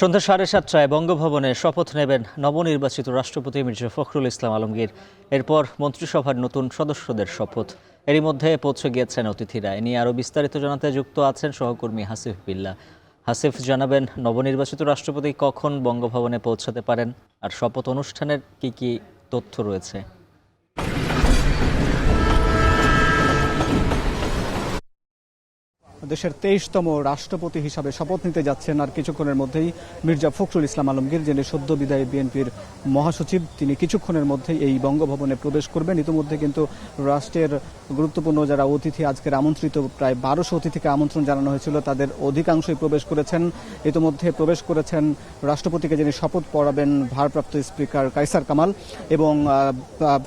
সন্ধ্যা 7:30টায় বঙ্গভবনে শপথ নেবেন নবনির্বাচিত রাষ্ট্রপতি মির্জা ফখরুল ইসলাম আলমগীর। এরপর মন্ত্রিসভার নতুন সদস্যদের শপথ। এরই মধ্যে পৌঁছে গিয়েছেন অতিথিরা। এ নিয়ে আরও বিস্তারিত জানাতে যুক্ত আছেন সহকর্মী হাসিফ বিল্লাহ। হাসিফ, জানাবেন নবনির্বাচিত রাষ্ট্রপতি কখন বঙ্গভবনে পৌঁছাতে পারেন, আর শপথ অনুষ্ঠানের কি তথ্য রয়েছে? দেশের 23তম রাষ্ট্রপতি হিসাবে শপথ নিতে যাচ্ছেন আর কিছুক্ষণের মধ্যেই মির্জা ফখরুল ইসলাম আলমগীর, যিনি সদ্য বিদায়ী বিএনপির মহাসচিব। তিনি কিছুক্ষণের মধ্যেই এই বঙ্গভবনে প্রবেশ করবেন। ইতিমধ্যে কিন্তু রাষ্ট্রের গুরুত্বপূর্ণ যারা অতিথি, আজকের আমন্ত্রিত প্রায় 1200 অতিথিকে আমন্ত্রণ জানানো হয়েছিল, তাদের অধিকাংশই প্রবেশ করেছেন। ইতিমধ্যে প্রবেশ করেছেন রাষ্ট্রপতিকে যিনি শপথ পড়াবেন, ভারপ্রাপ্ত স্পিকার কায়সার কামাল, এবং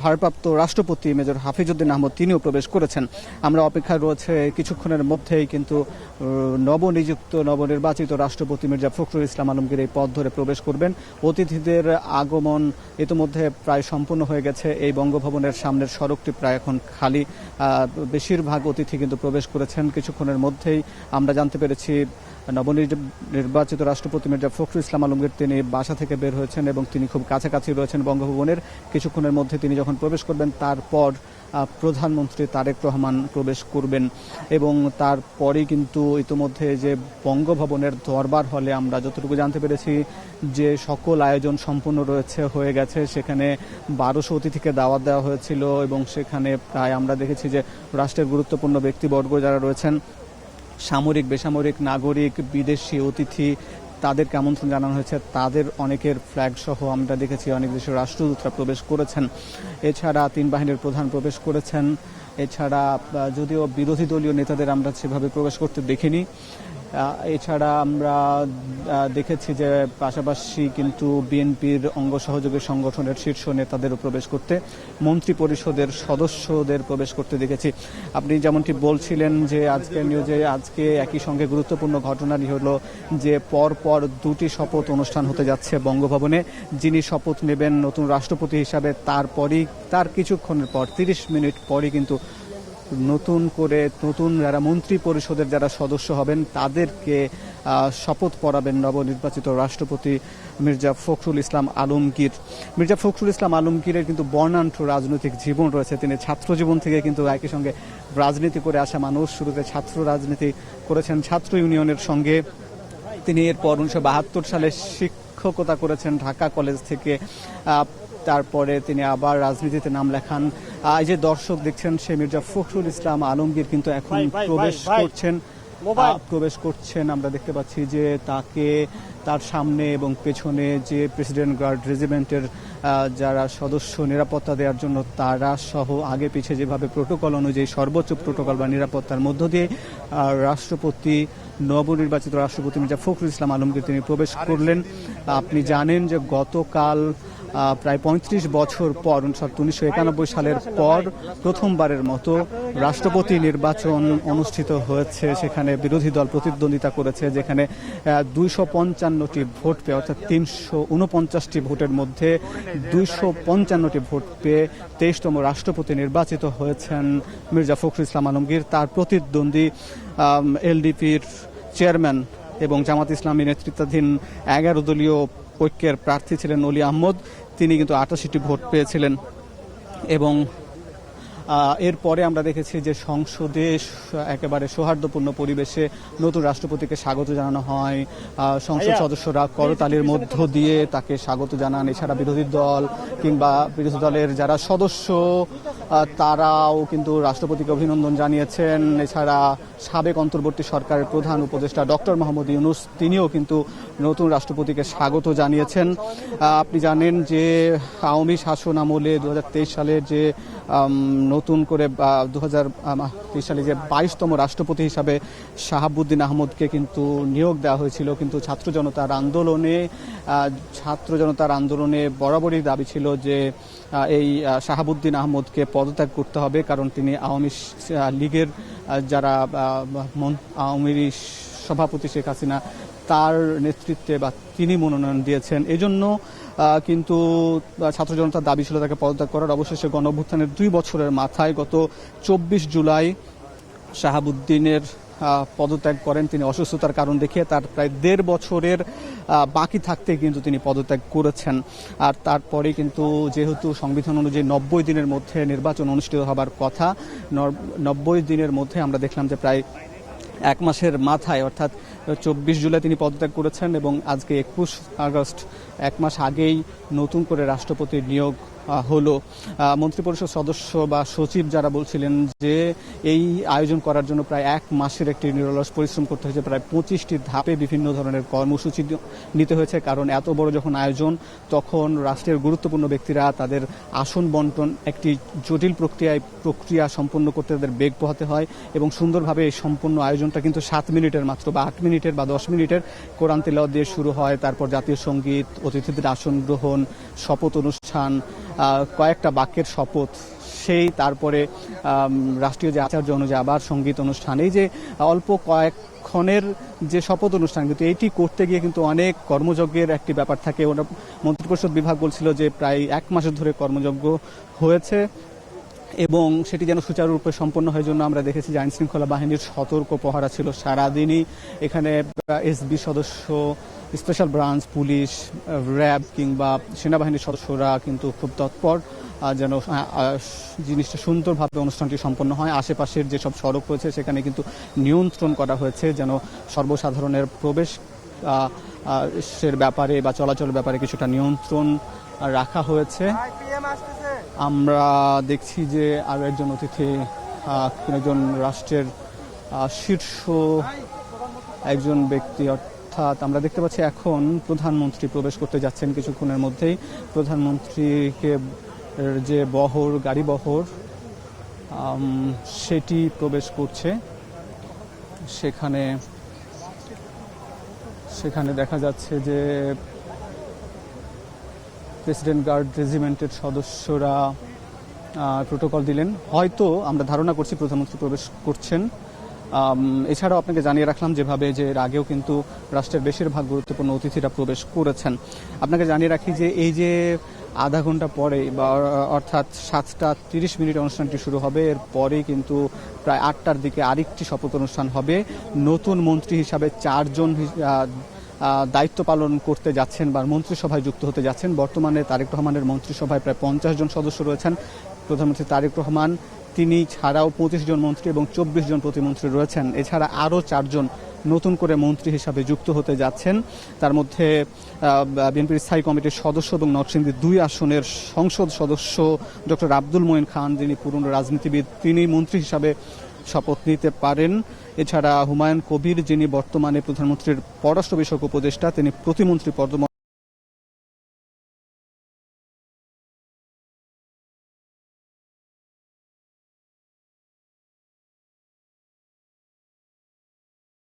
ভারপ্রাপ্ত রাষ্ট্রপতি মেজর হাফিজউদ্দিন আহমদ, তিনিও প্রবেশ করেছেন। আমরা অপেক্ষায় রয়েছে কিছুক্ষণের মধ্যেই কিন্তু নবনির্বাচিত রাষ্ট্রপতি মির্জা ফখরুল ইসলাম আলমগীর এই পথ ধরে প্রবেশ করবেন। অতিথিদের আগমন ইতিমধ্যে প্রায় সম্পূর্ণ হয়ে গেছে। এই বঙ্গভবনের সামনের সড়কটি প্রায় এখন খালি। বেশিরভাগ অতিথি কিন্তু প্রবেশ করেছেন। কিছুক্ষণের মধ্যেই আমরা জানতে পেরেছি নবনির্বাচিত রাষ্ট্রপতি মির্জা ফখরুল ইসলাম আলমগীর তিনি বাসা থেকে বের হয়েছেন এবং তিনি খুব কাছাকাছি রয়েছেন বঙ্গভবনের। কিছুক্ষণের মধ্যে তিনি যখন প্রবেশ করবেন, তারপর প্রধানমন্ত্রী তারেক রহমান প্রবেশ করবেন এবং তারপরেই কিন্তু ইতিমধ্যে যে বঙ্গভবনের দরবার হলে আমরা যতটুকু জানতে পেরেছি যে সকল আয়োজন সম্পূর্ণ হয়ে গেছে। সেখানে 1200 অতিথিকে দাওয়াত দেওয়া হয়েছিল এবং সেখানে প্রায় আমরা দেখেছি যে রাষ্ট্রের গুরুত্বপূর্ণ ব্যক্তিবর্গ যারা রয়েছেন, সামরিক, বেসামরিক, নাগরিক, বিদেশি অতিথি, তাদেরকে আমন্ত্রণ জানানো হয়েছে। তাদের অনেকের ফ্ল্যাগ সহ আমরা দেখেছি অনেক দেশের রাষ্ট্রদূতরা প্রবেশ করেছেন। এছাড়া 3 বাহিনীর প্রধান প্রবেশ করেছেন। এছাড়া যদিও বিরোধী দলীয় নেতাদের আমরা সেভাবে প্রবেশ করতে দেখিনি। এছাড়া আমরা দেখেছি যে পাশাপাশি কিন্তু বিএনপির অঙ্গ সহযোগী সংগঠনের শীর্ষ নেতাদেরও প্রবেশ করতে, মন্ত্রী পরিষদের সদস্যদের প্রবেশ করতে দেখেছি। আপনি যেমনটি বলছিলেন যে আজকের নিউজে আজকে একই সঙ্গে গুরুত্বপূর্ণ ঘটনাটি হলো যে পরপর 2টি শপথ অনুষ্ঠান হতে যাচ্ছে বঙ্গভবনে। যিনি শপথ নেবেন নতুন রাষ্ট্রপতি হিসাবে, তার কিছুক্ষণের পর 30 মিনিট পরই কিন্তু নতুন যারা মন্ত্রী পরিষদের যারা সদস্য হবেন তাদেরকে শপথ পড়াবেন নবনির্বাচিত রাষ্ট্রপতি মির্জা ফখরুল ইসলাম আলমগীর। মির্জা ফখরুল ইসলাম আলমগীরের কিন্তু বর্ণাঢ্য রাজনৈতিক জীবন রয়েছে। তিনি ছাত্র জীবন থেকে কিন্তু একই সঙ্গে রাজনীতি করে আসা মানুষ। শুরুতে ছাত্র রাজনীতি করেছেন ছাত্র ইউনিয়নের সঙ্গে। তিনি এরপর 1972 সালে শিক্ষকতা করেছেন ঢাকা কলেজ থেকে। তারপরে তিনি আবার রাজনীতিতে নাম লেখান। এই যে দর্শক দেখছেন, সে মির্জা ফখরুল ইসলাম আলমগীর কিন্তু এখন প্রবেশ করছেন। আমরা দেখতে পাচ্ছি যে তার সামনে এবং পেছনে যে প্রেসিডেন্ট গার্ড রেজিমেন্টের যারা সদস্য নিরাপত্তা দেওয়ার জন্য তারা সহ আগে পিছিয়ে যেভাবে প্রোটোকল অনুযায়ী সর্বোচ্চ প্রোটোকল বা নিরাপত্তার মধ্য দিয়ে নবনির্বাচিত রাষ্ট্রপতি মির্জা ফখরুল ইসলাম আলমগীর তিনি প্রবেশ করলেন। আপনি জানেন যে গতকাল প্রায় 35 বছর পর 1991 সালের পর প্রথমবারের মতো রাষ্ট্রপতি নির্বাচন অনুষ্ঠিত হয়েছে। সেখানে বিরোধী দল প্রতিদ্বন্দ্বিতা করেছে, যেখানে 255টি ভোট পেয়ে, অর্থাৎ 349টি ভোটের মধ্যে 255টি ভোট পেয়ে 23তম রাষ্ট্রপতি নির্বাচিত হয়েছেন মির্জা ফখরুল ইসলাম আলমগীর। তার প্রতিদ্বন্দ্বী এলডিপির চেয়ারম্যান এবং জামাত ইসলামী নেতৃত্বাধীন 11 দলীয় ঐক্যের প্রার্থী ছিলেন অলি আহমদ। তিনি কিন্তু 88টি ভোট পেয়েছিলেন। এবং এরপরে আমরা দেখেছি যে সংসদে একেবারে সৌহার্দ্যপূর্ণ পরিবেশে নতুন রাষ্ট্রপতিকে স্বাগত জানানো হয়। সংসদ সদস্যরা করতালির মধ্য দিয়ে তাকে স্বাগত জানান। এছাড়া বিরোধী দলের যারা সদস্য তারাও কিন্তু রাষ্ট্রপতিকে অভিনন্দন জানিয়েছেন। এছাড়া সাবেক অন্তর্বর্তী সরকারের প্রধান উপদেষ্টা ডক্টর মোহাম্মদ ইউনূস, তিনিও কিন্তু নতুন রাষ্ট্রপতিকে স্বাগত জানিয়েছেন। আপনি জানেন যে আওয়ামী শাসন আমলে 2023 সালে যে নতুন করে 2023 সালে যে 22তম রাষ্ট্রপতি হিসাবে শাহাবুদ্দিন আহমদকে কিন্তু নিয়োগ দেওয়া হয়েছিল, কিন্তু ছাত্র জনতার আন্দোলনে বরাবরই দাবি ছিল যে এই শাহাবুদ্দিন আহমদকে পদত্যাগ করতে হবে, কারণ তিনি আওয়ামী লীগের যারা আওয়ামী সভাপতি শেখ হাসিনা তার নেতৃত্বে বা তিনি মনোনয়ন দিয়েছেন। এজন্য কিন্তু ছাত্র জনতার দাবি ছিল তাকে পদত্যাগ করার। অবশেষে গণঅভ্যুত্থানের 2 বছরের মাথায় গত 24 জুলাই শাহাবুদ্দিনের পদত্যাগ করেন। তিনি অসুস্থতার কারণ দেখিয়ে তার প্রায় 1.5 বছরের বাকি থাকতে কিন্তু তিনি পদত্যাগ করেছেন। আর তারপরে কিন্তু যেহেতু সংবিধান অনুযায়ী 90 দিনের মধ্যে নির্বাচন অনুষ্ঠিত হবার কথা, 90 দিনের মধ্যে আমরা দেখলাম যে প্রায় 1 মাসের মাথায় অর্থাৎ 24 জুলাই তিনি পদত্যাগ করেছেন এবং আজকে 21 আগস্ট 1 মাস আগেই নতুন করে রাষ্ট্রপতির নিয়োগ হলো। মন্ত্রিপরিষদ সদস্য বা সচিব যারা বলছিলেন যে এই আয়োজন করার জন্য প্রায় 1 মাসের একটি নিরলস পরিশ্রম করতে হয়েছে, প্রায় 25টি ধাপে বিভিন্ন ধরনের কর্মসূচি নিতে হয়েছে, কারণ এত বড় যখন আয়োজন তখন রাষ্ট্রের গুরুত্বপূর্ণ ব্যক্তিরা তাদের আসন বন্টন একটি জটিল প্রক্রিয়া সম্পন্ন করতে তাদের বেগ পোহাতে হয় এবং সুন্দরভাবে এই সম্পূর্ণ আয়োজনটা কিন্তু 7 মিনিটের মাত্র বা 8 মিনিটের বা 10 মিনিটের কোরআন তিলাওয়াত দিয়ে শুরু হয়। তারপর জাতীয় সঙ্গীত, অতিথিদের আসন গ্রহণ, শপথ অনুষ্ঠান, কয়েকটা বাক্যের শপথ, সেই তারপরে রাষ্ট্রীয় যে আচার্য অনুযায়ী আবার সঙ্গীত অনুষ্ঠান, এই যে অল্প কয়েকক্ষণের যে শপথ অনুষ্ঠান, কিন্তু এইটি করতে গিয়ে কিন্তু অনেক কর্মযজ্ঞের একটি ব্যাপার থাকে। ওটা মন্ত্রিপরিষদ বিভাগ বলছিল যে প্রায় 1 মাসের ধরে কর্মযজ্ঞ হয়েছে এবং সেটি যেন সুচারুরূপে সম্পন্ন হয় জন্য আমরা দেখেছি যে আইনশৃঙ্খলা বাহিনীর সতর্ক পহরা ছিল সারাদিনই। এখানে এসবি সদস্য, স্পেশাল ব্রাঞ্চ, পুলিশ, র্যাব কিংবা সেনাবাহিনীর সদস্যরা কিন্তু খুব তৎপর যেন জিনিসটা সুন্দরভাবে অনুষ্ঠানটি সম্পন্ন হয়। আশেপাশের যেসব সড়ক রয়েছে সেখানে কিন্তু নিয়ন্ত্রণ করা হয়েছে যেন সর্বসাধারণের প্রবেশ ব্যাপারে বা চলাচলের ব্যাপারে কিছুটা নিয়ন্ত্রণ রাখা হয়েছে। আমরা দেখছি যে আরো একজন অতিথি, একজন রাষ্ট্রের শীর্ষ একজন ব্যক্তি, অর্থাৎ আমরা দেখতে পাচ্ছি এখন প্রধানমন্ত্রী প্রবেশ করতে যাচ্ছেন কিছুক্ষণের মধ্যেই। প্রধানমন্ত্রীকে যে গাড়ি বহর সেটি প্রবেশ করছে। সেখানে দেখা যাচ্ছে যে প্রেসিডেন্ট গার্ড রেজিমেন্টের সদস্যরা প্রোটোকল দিলেন। হয়তো আমরা ধারণা করছি প্রধানমন্ত্রী প্রবেশ করছেন। এছাড়াও আপনাকে জানিয়ে রাখলাম যেভাবে যে এর আগেও কিন্তু রাষ্ট্রের বেশিরভাগ গুরুত্বপূর্ণ অতিথিরা প্রবেশ করেছেন। আপনাকে জানিয়ে রাখি যে এই যে আধা ঘন্টা পরে বা অর্থাৎ 7:30 অনুষ্ঠানটি শুরু হবে, এর পরেই কিন্তু প্রায় 8টার দিকে আরেকটি শপথ অনুষ্ঠান হবে। নতুন মন্ত্রী হিসাবে 4 জন দায়িত্ব পালন করতে যাচ্ছেন বা মন্ত্রিসভায় যুক্ত হতে যাচ্ছেন। বর্তমানে তারেক রহমানের মন্ত্রিসভায় প্রায় 50 জন সদস্য রয়েছেন। প্রধানমন্ত্রী তারেক রহমান তিনি ছাড়াও 25 জন মন্ত্রী এবং 24 জন প্রতিমন্ত্রী রয়েছেন। এছাড়া আরও 4 জন নতুন করে মন্ত্রী হিসাবে যুক্ত হতে যাচ্ছেন। তার মধ্যে বিএনপির স্থায়ী কমিটির সদস্য এবং নরসিংদী 2 আসনের সংসদ সদস্য ডক্টর আব্দুল মঈন খান, যিনি পুরনো রাজনীতিবিদ, তিনি মন্ত্রী হিসাবে শপথ নিতে পারেন। এছাড়া হুমায়ুন কবির, যিনি বর্তমানে প্রধানমন্ত্রীর পররাষ্ট্র বিষয়ক উপদেষ্টা, তিনি প্রতিমন্ত্রী পদ